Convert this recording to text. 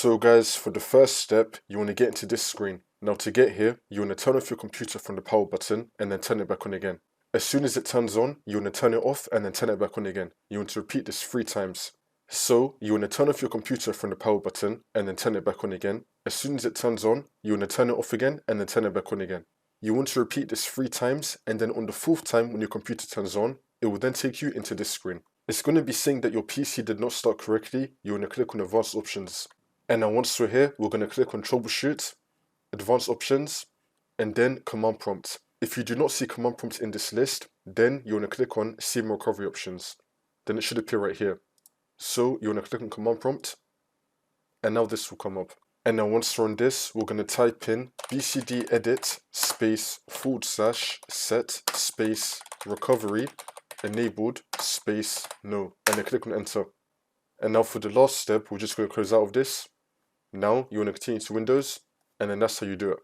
So guys, for the first step, you want to get into this screen. Now to get here, you want to turn off your computer from the power button and then turn it back on again. As soon as it turns on, you want to turn it off and then turn it back on again. You want to repeat this 3 times. So you want to turn off your computer from the power button and then turn it back on again. As soon as it turns on, you want to turn it off again and then turn it back on again. You want to repeat this 3 times, and then on the 4th time when your computer turns on, it will then take you into this screen. It's going to be saying that your PC did not start correctly. You want to click on Advanced Options. And now once we're here, we're going to click on Troubleshoot, Advanced Options, and then Command Prompt. If you do not see Command Prompt in this list, then you want to click on See More Recovery Options. Then it should appear right here. So you want to click on Command Prompt, and now this will come up. And now once we're on this, we're going to type in bcdedit space / set space recovery enabled space no, and then click on Enter. And now for the last step, we're just going to close out of this. Now you want to continue to Windows, and then that's how you do it.